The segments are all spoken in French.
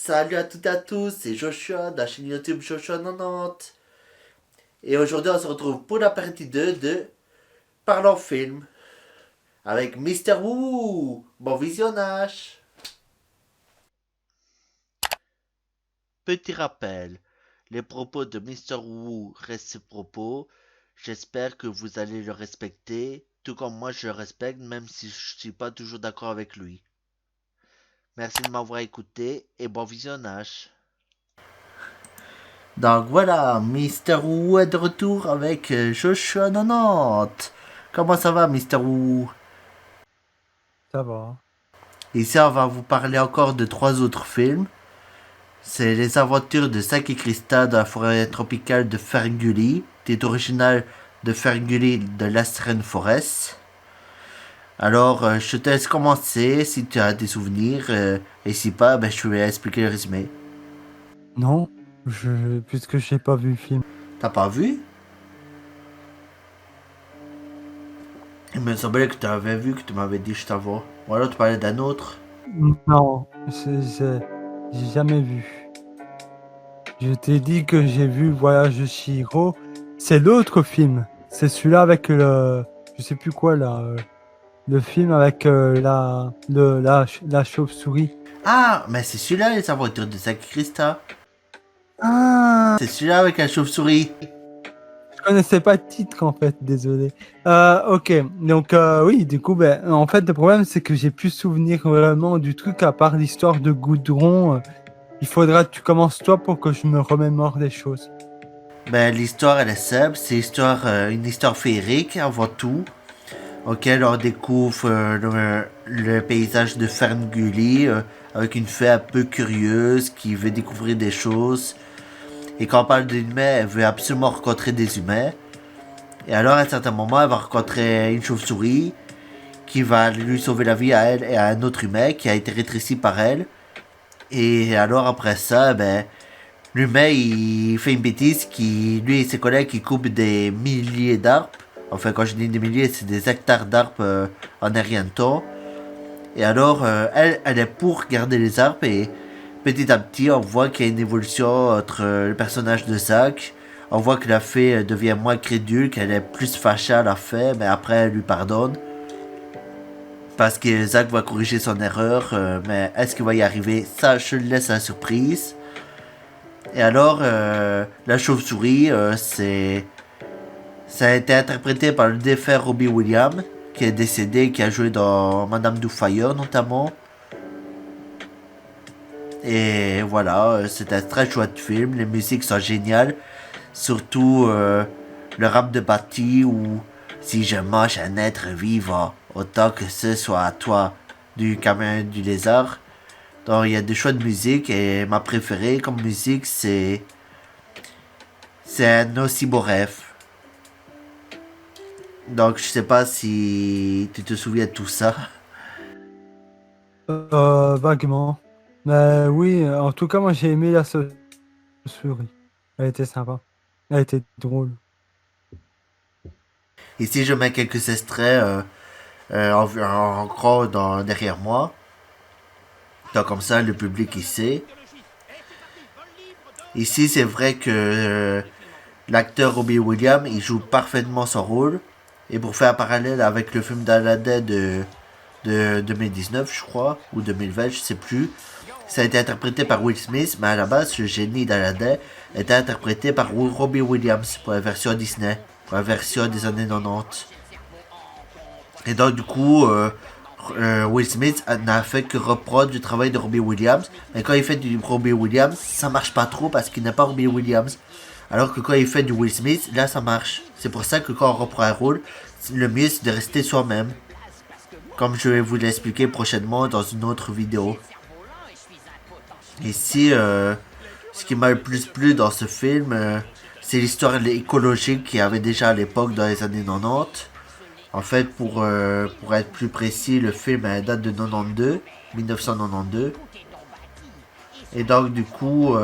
Salut à toutes et à tous, c'est Joshua de la chaîne YouTube Joshua 90. Et aujourd'hui on se retrouve pour la partie 2 de Parlons Film avec Mister Wu. Bon visionnage. Petit rappel, les propos de Mister Wu restent ses propos. J'espère que vous allez le respecter, tout comme moi je le respecte même si je suis pas toujours d'accord avec lui. Merci de m'avoir écouté et bon visionnage. Donc voilà, Mister Wu est de retour avec Joshua 90. Comment ça va, Mister Wu? Ça va. Ici, on va vous parler encore de trois autres films. C'est Les aventures de Zack et Krista dans la forêt tropicale de Ferngully, titre original de Ferngully de Last Rainforest. Alors, je te laisse commencer si tu as des souvenirs, et si pas, ben, je vais expliquer le résumé. Non, puisque j'ai pas vu le film. T'as pas vu? Il me semblait que tu avais vu, que tu m'avais dit juste avant. Ou alors tu parlais d'un autre. Non, j'ai jamais vu. Je t'ai dit que j'ai vu Voyage de Chihiro. C'est l'autre film. C'est celui-là avec je sais plus quoi là. Le film avec la chauve-souris. Ah, mais c'est celui-là, Les aventures de Zack et Krista. Ah, C'est celui-là avec la chauve-souris. je connaissais pas le titre en fait. Désolé. Ok. Donc oui, du coup, ben en fait le problème c'est que j'ai plus souvenir vraiment du truc à part l'histoire de Goudron. Il faudra que tu commences toi pour que je me remémore des choses. Ben, l'histoire, elle est simple. C'est une histoire féerique avant tout, auquel on découvre le paysage de Ferngully, avec une fée un peu curieuse qui veut découvrir des choses. Et quand on parle d'humains, elle veut absolument rencontrer des humains. Et alors, à un certain moment, elle va rencontrer une chauve-souris qui va lui sauver la vie à elle et à un autre humain qui a été rétréci par elle. Et alors, après ça, ben, l'humain, il fait une bêtise qui, lui et ses collègues, qui coupent des milliers d'arbres. Enfin, quand je dis des milliers, c'est des hectares d'arbres en un rien de temps. Et alors, elle est pour garder les arbres et petit à petit, on voit qu'il y a une évolution entre le personnage de Zack. On voit que la fée devient moins crédule, qu'elle est plus fâchée à la fée, mais après, elle lui pardonne. Parce que Zack va corriger son erreur, mais est-ce qu'il va y arriver? Ça, je le laisse à la surprise. Et alors, la chauve-souris, ça a été interprété par le défunt Robbie Williams, qui est décédé, qui a joué dans Madame Doubtfire notamment. Et voilà, c'est un très chouette film, les musiques sont géniales, surtout le rap de Batty où si je mange un être vivant, autant que ce soit à toi du caméra du lézard. Donc il y a des choix de musique et ma préférée comme musique c'est un Osiboref. Donc je sais pas si tu te souviens de tout ça. Vaguement. Mais oui, en tout cas, moi j'ai aimé la souris. Elle était sympa. Elle était drôle. Ici je mets quelques extraits en gros derrière moi. Donc comme ça le public il sait. Ici c'est vrai que l'acteur Robbie Williams il joue parfaitement son rôle. Et pour faire un parallèle avec le film d'Aladdin de 2019 je crois, ou 2020 je sais plus. Ça a été interprété par Will Smith, mais à la base, le génie d'Aladdin était interprété par Robbie Williams pour la version Disney, pour la version des années 90. Et donc, du coup, Will Smith n'a fait que reprendre du travail de Robbie Williams. Mais quand il fait du Robbie Williams, ça marche pas trop parce qu'il n'est pas Robbie Williams. Alors que quand il fait du Will Smith, là, ça marche. C'est pour ça que quand on reprend un rôle, le mieux c'est de rester soi-même. Comme je vais vous l'expliquer prochainement dans une autre vidéo. Ici, ce qui m'a le plus plu dans ce film, c'est l'histoire écologique qu'il y avait déjà à l'époque dans les années 90. En fait, pour être plus précis, le film date de 92, 1992. Et donc, du coup,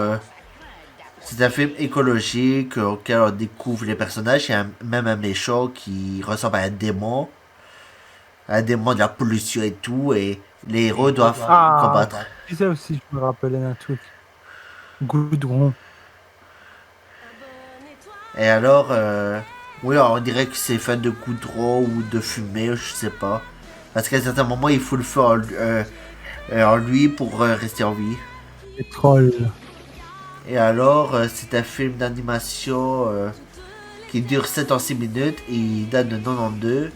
c'est un film écologique auquel on découvre les personnages. Il y a même un méchant qui ressemble à un démon de la pollution et tout. Et Les héros doivent Ah, combattre. tu sais aussi, je me rappelais d'un truc. Goudron. Et alors, oui, alors on dirait que c'est fait de goudron ou de fumée, je sais pas. Parce qu'à certains moments, il faut le feu en lui pour rester en vie. Les trolls. Et alors, c'est un film d'animation qui dure 7 ans 6 minutes et il date de 92.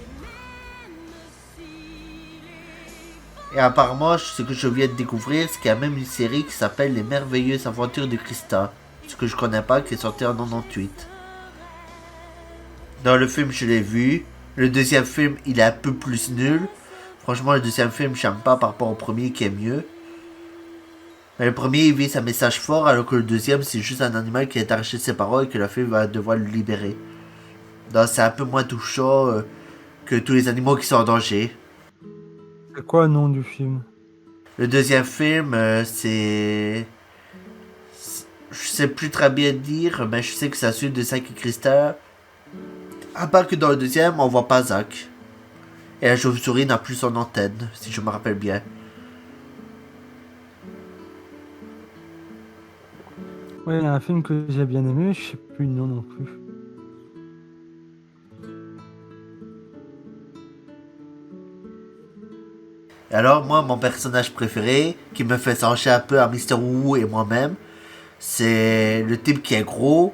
Et apparemment, ce que je viens de découvrir, c'est qu'il y a même une série qui s'appelle Les Merveilleuses Aventures de Krista. Ce que je connais pas, qui est sorti en 98. Dans le film, je l'ai vu. Le deuxième film, il est un peu plus nul. Franchement, le deuxième film, j'aime pas par rapport au premier qui est mieux. Mais le premier, il vise un message fort, alors que le deuxième, c'est juste un animal qui est arraché de ses parents et que la fille va devoir le libérer. Donc, c'est un peu moins touchant que tous les animaux qui sont en danger. C'est quoi le nom du film? Le deuxième film, je sais plus très bien dire, mais je sais que c'est la suite de Zack et Krista. À part que dans le deuxième, on voit pas Zack. Et la chauve-souris n'a plus son antenne, si je me rappelle bien. Ouais, il y a un film que j'ai bien aimé, je sais plus le nom non plus. Et alors, moi, mon personnage préféré, qui me fait pencher un peu à Mister Wu et moi-même, c'est le type qui est gros,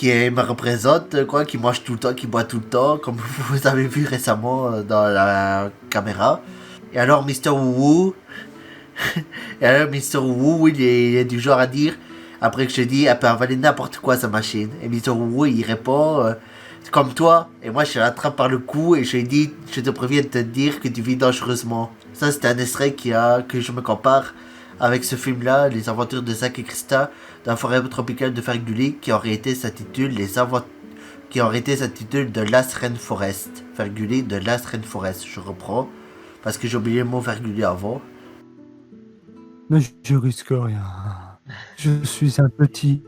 me représente, quoi, qui mange tout le temps, qui boit tout le temps, comme vous avez vu récemment dans la caméra. Et alors, Mister Wu, et alors, Mister Wu, il est du genre à dire, après que je dis, elle peut avaler n'importe quoi sa machine. Et Mister Wu, il répond, comme toi. Et moi, je l'attrape par le cou et je lui dis, je te préviens de te dire que tu vis dangereusement. Ça, c'est un extrait que je me compare avec ce film-là, Les Aventures de Zack et Krista, dans la forêt tropicale de Fergully, qui aurait été s'intitule de Last Rainforest. Fergully de Last Rainforest, je reprends, parce que j'ai oublié le mot Fergully avant. Mais je risque rien. Je suis un petit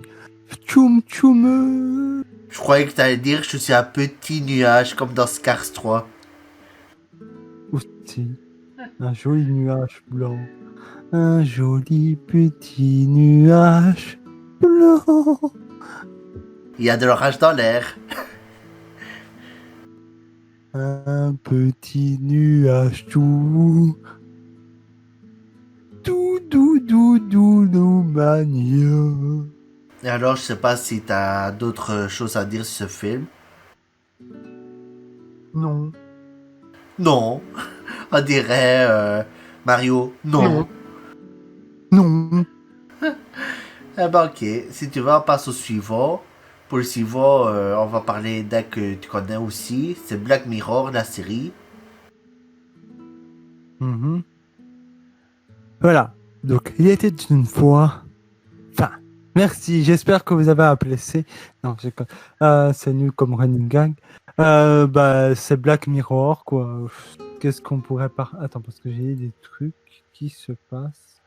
tchoum tchoum. Je croyais que t'allais dire je suis un petit nuage comme dans Scars 3. Aussi, un joli nuage blanc. Un joli petit nuage blanc. Il y a de l'orage dans l'air. Un petit nuage tout. Tout doux mania. Et alors, je sais pas si t'as d'autres choses à dire sur ce film. Non. Non. On dirait Mario. Non. Non. Eh ben ok. Si tu veux, on passe au suivant. Pour le suivant, on va parler d'un que tu connais aussi. C'est Black Mirror, la série. Mhm. Voilà. Donc, il était une fois. Enfin, merci. J'espère que vous avez apprécié. Non, c'est nul comme running gag. C'est Black Mirror, quoi. Qu'est-ce qu'on pourrait Attends, parce que j'ai des trucs qui se passent.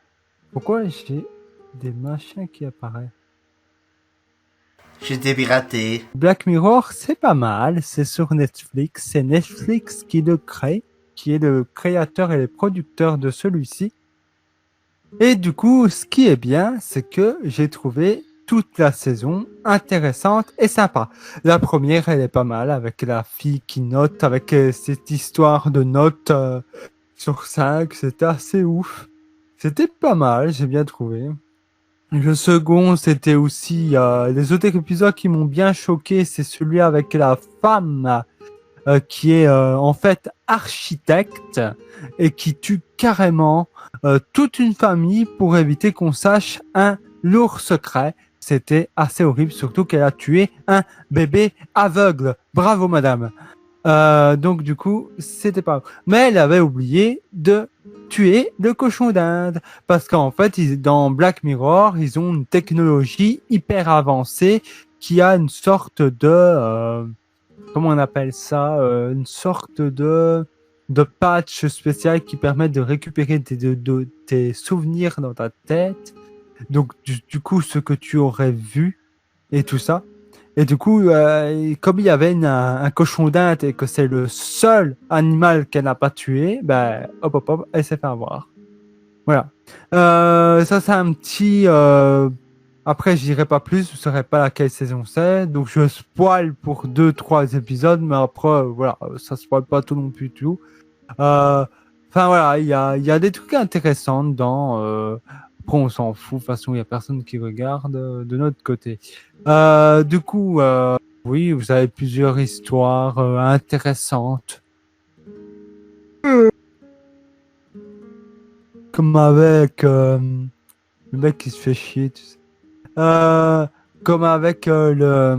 Pourquoi j'ai des machins qui apparaissent? J'étais piraté. Black Mirror, c'est pas mal. C'est sur Netflix. C'est Netflix qui le crée, qui est le créateur et le producteur de celui-ci. Et du coup, ce qui est bien, c'est que j'ai trouvé toute la saison intéressante et sympa. La première, elle est pas mal, avec la fille qui note, avec cette histoire de notes sur 5. C'était assez ouf. C'était pas mal, j'ai bien trouvé. Le second, c'était aussi... les autres épisodes qui m'ont bien choqué, c'est celui avec la femme qui est en fait architecte et qui tue carrément toute une famille pour éviter qu'on sache un lourd secret. C'était assez horrible, surtout qu'elle a tué un bébé aveugle. Bravo madame. Donc du coup, c'était pas... Mais elle avait oublié de tuer le cochon d'Inde. Parce qu'en fait, dans Black Mirror, ils ont une technologie hyper avancée qui a une sorte de... comment on appelle ça, une sorte de patch spécial qui permet de récupérer tes souvenirs dans ta tête. Donc, du coup, ce que tu aurais vu et tout ça. Et du coup, comme il y avait un cochon d'Inde et que c'est le seul animal qu'elle n'a pas tué, ben, hop, hop, hop, elle s'est fait avoir. Voilà. Ça, c'est un petit. Après, je dirai pas plus, je ne saurais pas laquelle saison c'est. Donc, je spoil pour 2-3 épisodes, mais après, voilà, ça spoil pas tout non plus tout. Enfin, voilà, il y a des trucs intéressants dedans. Après, on s'en fout. De toute façon, il n'y a personne qui regarde de notre côté. Du coup, oui, vous avez plusieurs histoires intéressantes. Comme avec le mec qui se fait chier, tu sais. Comme avec le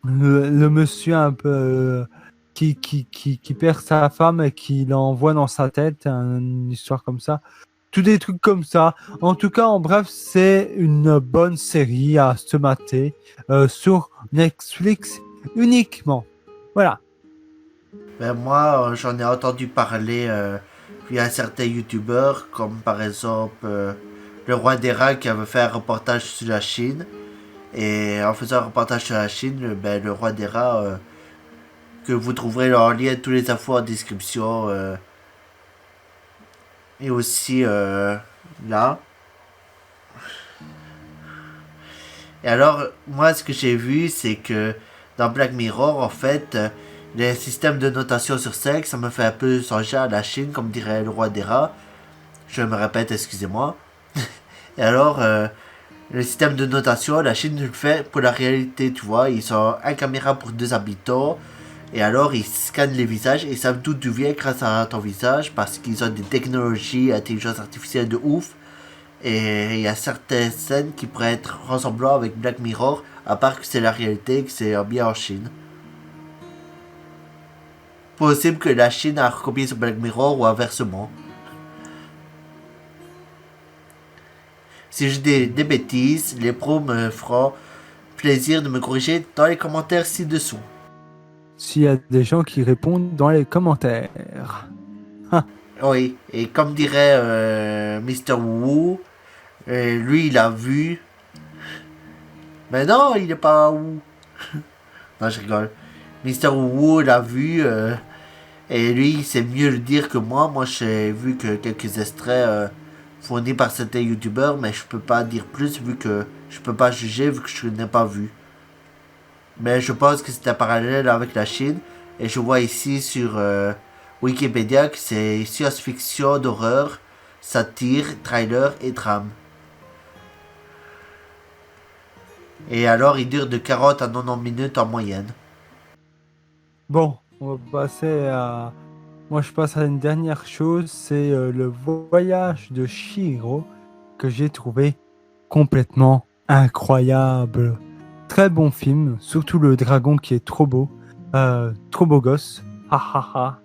monsieur un peu qui perd sa femme et qui l'envoie dans sa tête, une histoire comme ça. Tous des trucs comme ça. En tout cas, en bref, c'est une bonne série à se mater sur Netflix uniquement. Voilà. Ben moi, j'en ai entendu parler via certains youtubeurs, comme par exemple le roi des rats qui avait fait un reportage sur la Chine. Et en faisant un reportage sur la Chine, ben, le roi des rats, que vous trouverez en lien tous les infos en description, et aussi là. Et alors, moi, ce que j'ai vu, c'est que dans Black Mirror, en fait, les systèmes de notation sur sexe, ça me fait un peu songer à la Chine, comme dirait le roi des rats. Je me répète, excusez-moi. Et alors, le système de notation, la Chine le fait pour la réalité, tu vois. Ils ont un caméra pour 2 habitants. Et alors, ils scannent les visages et ils savent d'où tu viens grâce à ton visage parce qu'ils ont des technologies, intelligence artificielle de ouf. Et il y a certaines scènes qui pourraient être ressemblantes avec Black Mirror, à part que c'est la réalité, que c'est bien en Chine. Possible que la Chine a recopié sur Black Mirror ou inversement. Si je dis des bêtises, les pros me feront plaisir de me corriger dans les commentaires ci-dessous. S'il y a des gens qui répondent dans les commentaires. Ah, Oui, et comme dirait Mr. Wu, lui il a vu. Mais non, il est pas Wu. Non, je rigole. Mr. Wu l'a vu. Et lui, il sait mieux le dire que moi. Moi, j'ai vu que quelques extraits fournis par certains youtubeurs, mais je peux pas dire plus vu que je peux pas juger vu que je n'ai pas vu. Mais je pense que c'est un parallèle avec la Chine. Et je vois ici sur Wikipédia que c'est science-fiction d'horreur, satire, trailer et drame. Et alors, il dure de 40 à 90 minutes en moyenne. bon, on va passer à. Moi, je passe à une dernière chose, c'est le voyage de Chihiro que j'ai trouvé complètement incroyable. Très bon film, surtout le dragon qui est trop beau gosse. Ha ha ha.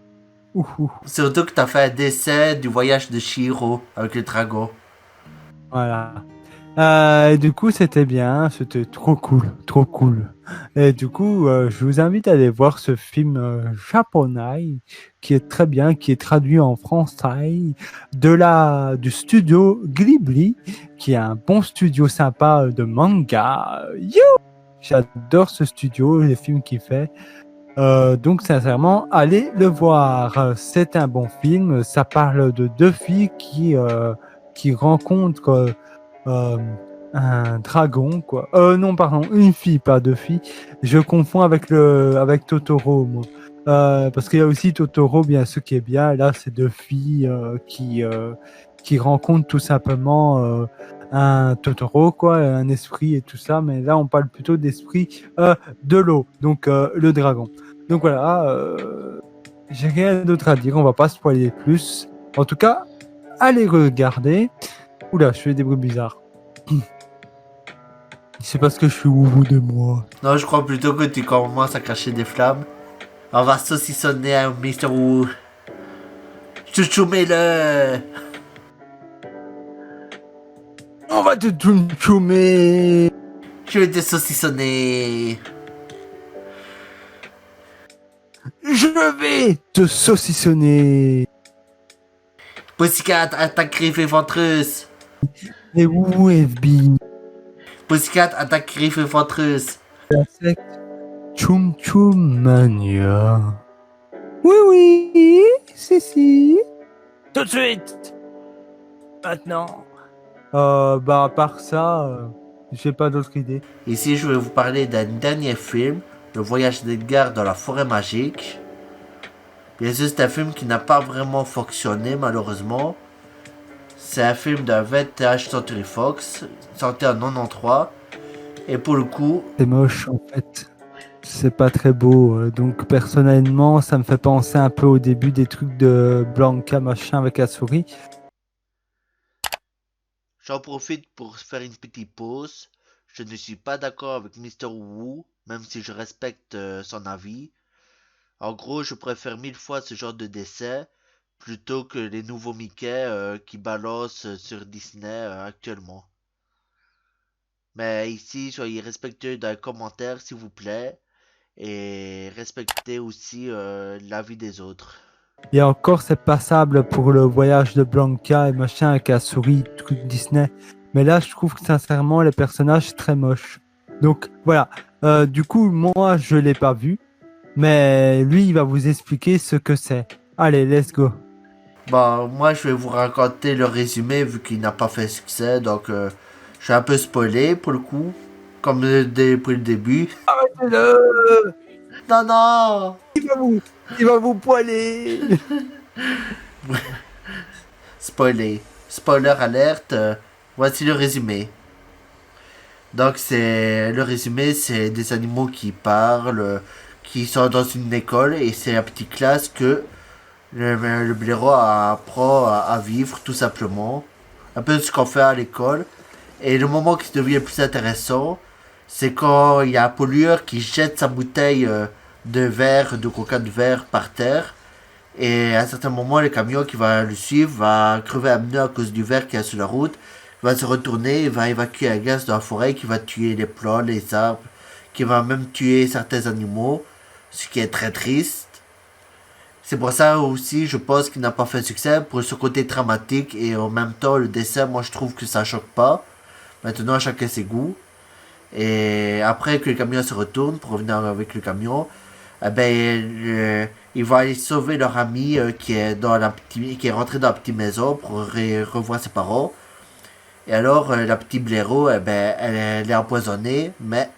Ouhou. Surtout que t'as fait un dessin du voyage de Shiro avec le dragon. Voilà. Et du coup, c'était bien, c'était trop cool, trop cool. Et du coup, je vous invite à aller voir ce film japonais qui est très bien, qui est traduit en français du studio Ghibli, qui est un bon studio sympa de manga. J'adore ce studio, les films qu'il fait. Donc sincèrement, allez le voir. C'est un bon film. Ça parle de deux filles qui rencontrent euh, un dragon, quoi. Non, pardon, une fille, pas deux filles. Je confonds avec Totoro, moi. Parce qu'il y a aussi Totoro, bien sûr, qui est bien. Là, c'est deux filles qui rencontrent tout simplement un Totoro, quoi, un esprit et tout ça. Mais là, on parle plutôt d'esprit de l'eau, donc le dragon. Donc voilà, j'ai rien d'autre à dire. On va pas spoiler plus. En tout cas, allez regarder. Oula, je fais des bruits bizarres. C'est parce que je suis au bout de moi. Non, je crois plutôt que tu commences à cracher des flammes. On va saucissonner un Mr. Wu. Chouchoumez-le. On va te choumer. Je vais te saucissonner. Je vais te saucissonner. Pussycat, attaque griffe et ventreuse. Et où FB? Pussycat, attaque griffe et ventreuse. La secte Chum Chum Mania. Oui, oui, si. Tout de suite. Maintenant. Bah, à part ça, j'ai pas d'autre idée. Ici, je vais vous parler d'un dernier film, Le voyage d'Edgar dans la forêt magique. Bien sûr, c'est un film qui n'a pas vraiment fonctionné, malheureusement. C'est un film de 20th Century Fox, sorti en 93. Et pour le coup, C'est moche, en fait. C'est pas très beau. Donc, personnellement, ça me fait penser un peu au début des trucs de Blanca, machin, avec la souris. j'en profite pour faire une petite pause. Je ne suis pas d'accord avec Mr. Wu, même si je respecte son avis. En gros, je préfère mille fois ce genre de dessin plutôt que les nouveaux Mickey qui balancent sur Disney actuellement. Mais ici, soyez respectueux d'un commentaire, s'il vous plaît, et respectez aussi l'avis des autres. Et encore, c'est passable pour le voyage de Blanca et machin avec la souris, truc Disney. Mais là, je trouve que sincèrement, les personnages sont très moches. Donc, voilà. Du coup, moi, je l'ai pas vu. Mais lui, il va vous expliquer ce que c'est. Allez, let's go. Bon, moi, je vais vous raconter le résumé vu qu'il n'a pas fait succès, donc je suis un peu spoilé pour le coup, comme depuis le début. Le... Non, non! Il va vous poiler. Spoilé. Spoiler alerte, voici le résumé. Donc c'est le résumé, c'est des animaux qui parlent, qui sont dans une école et c'est la petite classe que le blaireau apprend à vivre tout simplement. Un peu ce qu'on fait à l'école. Et le moment qui devient plus intéressant, c'est quand il y a un pollueur qui jette sa bouteille de verre, de coca de verre par terre. Et à un certain moment, le camion qui va le suivre va crever à pneu à cause du verre qui est sur la route. Il va se retourner, il va évacuer un gaz dans la forêt qui va tuer les plantes, les arbres, qui va même tuer certains animaux, ce qui est très triste. C'est pour ça aussi, je pense qu'il n'a pas fait succès pour ce côté dramatique et en même temps le dessin, moi je trouve que ça choque pas. Maintenant, chacun ses goûts. Et après que le camion se retourne pour revenir avec le camion, eh ben, ils vont aller sauver leur ami qui est rentré dans la petite maison pour revoir ses parents. Et alors, la petite blaireau, eh ben, elle est empoisonnée, mais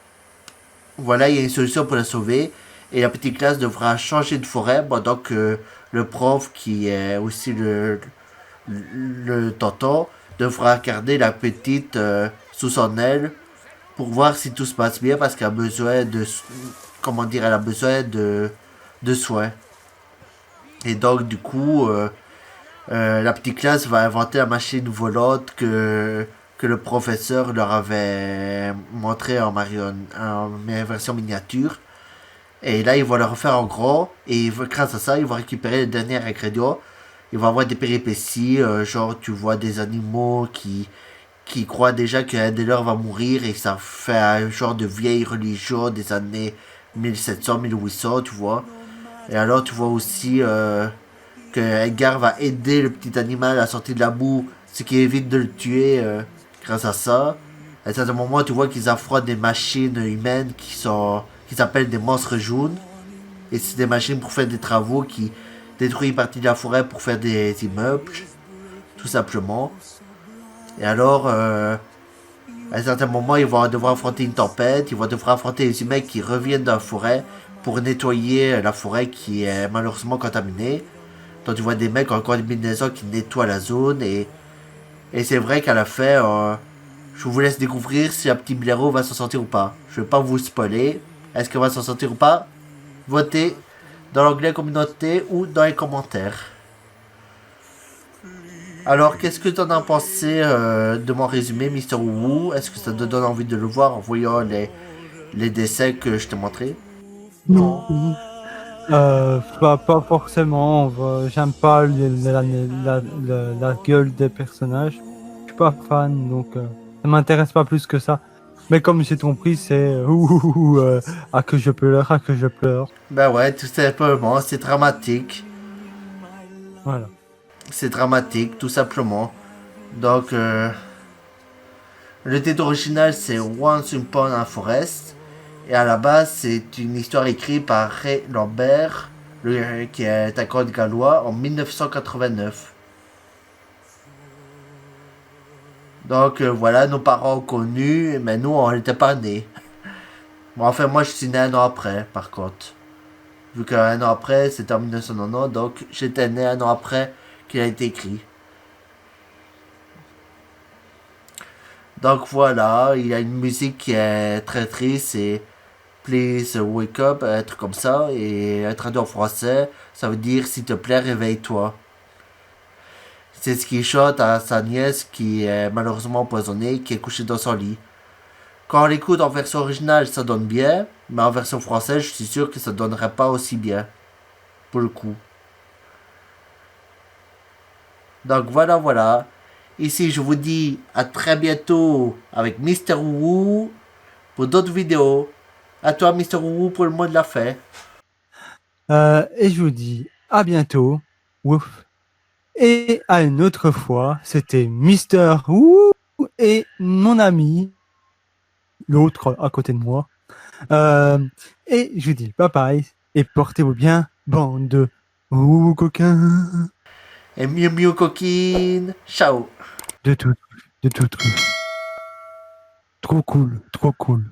voilà, il y a une solution pour la sauver. Et la petite classe devra changer de forêt pendant que le prof, qui est aussi le tonton, devra garder la petite sous son aile pour voir si tout se passe bien parce qu'elle a besoin de, comment dire, elle a besoin de soins. Et donc du coup, la petite classe va inventer la machine volante que le professeur leur avait montré en version miniature. Et là, ils vont le refaire en gros. Et grâce à ça, ils vont récupérer les derniers ingrédients. Ils vont avoir des péripéties, genre tu vois des animaux qui croient déjà qu'un des leurs va mourir et que ça fait un genre de vieille religion des années 1700-1800, tu vois. Et alors tu vois aussi que Edgar va aider le petit animal à sortir de la boue, ce qui évite de le tuer grâce à ça. À un certain moment, tu vois qu'ils affrontent des machines humaines qui s'appellent des monstres jaunes. Et c'est des machines pour faire des travaux qui détruisent une partie de la forêt pour faire des immeubles, tout simplement. Et alors, à un certain moment, ils vont devoir affronter une tempête, ils vont devoir affronter les humains qui reviennent dans la forêt pour nettoyer la forêt qui est malheureusement contaminée. Donc tu vois des mecs en combinaison qui nettoient la zone et c'est vrai qu'à la fin, je vous laisse découvrir si la petite blaireau va s'en sortir ou pas. Je vais pas vous spoiler. Est-ce qu'elle va s'en sortir ou pas? Votez dans l'onglet communauté ou dans les commentaires. Alors, qu'est-ce que tu en as pensé de mon résumé, Mister Wu? Est-ce que ça te donne envie de le voir en voyant les dessins que je t'ai montrés? Non. Pas forcément. J'aime pas la gueule des personnages. Je suis pas fan, donc ça m'intéresse pas plus que ça. Mais comme j'ai compris, c'est ah que je pleure, ah que je pleure. Ben ouais, tout simplement, c'est dramatique. Voilà. C'est dramatique, tout simplement. Donc, le titre original c'est Once Upon a Forest. Et à la base, c'est une histoire écrite par Ray Lambert, qui est un conte gallois, en 1989. Donc voilà, nos parents ont connu, mais nous, on n'était pas nés. Bon, enfin, moi, je suis né un an après, par contre. Vu qu'un an après, c'était en 1990, donc j'étais né un an après qu'il a été écrit. Donc voilà, il y a une musique qui est très triste et Please wake up, un truc comme ça, et traduit en français, ça veut dire s'il te plaît, réveille-toi. C'est ce qu'il chante à sa nièce qui est malheureusement empoisonnée, qui est couchée dans son lit. Quand on l'écoute en version originale, ça donne bien, mais en version française, je suis sûr que ça donnerait pas aussi bien, pour le coup. Donc voilà, voilà. Ici, je vous dis à très bientôt avec Mister Wu pour d'autres vidéos. À toi, Mister Wu, pour le mot de la fin. Et je vous dis à bientôt. Ouf. Et à une autre fois, c'était Mister Wu et mon ami, l'autre à côté de moi. Et je vous dis bye bye et portez-vous bien, bande de coquins. Et mieux mieux coquine. Ciao. De tout, de tout. Trop cool, trop cool.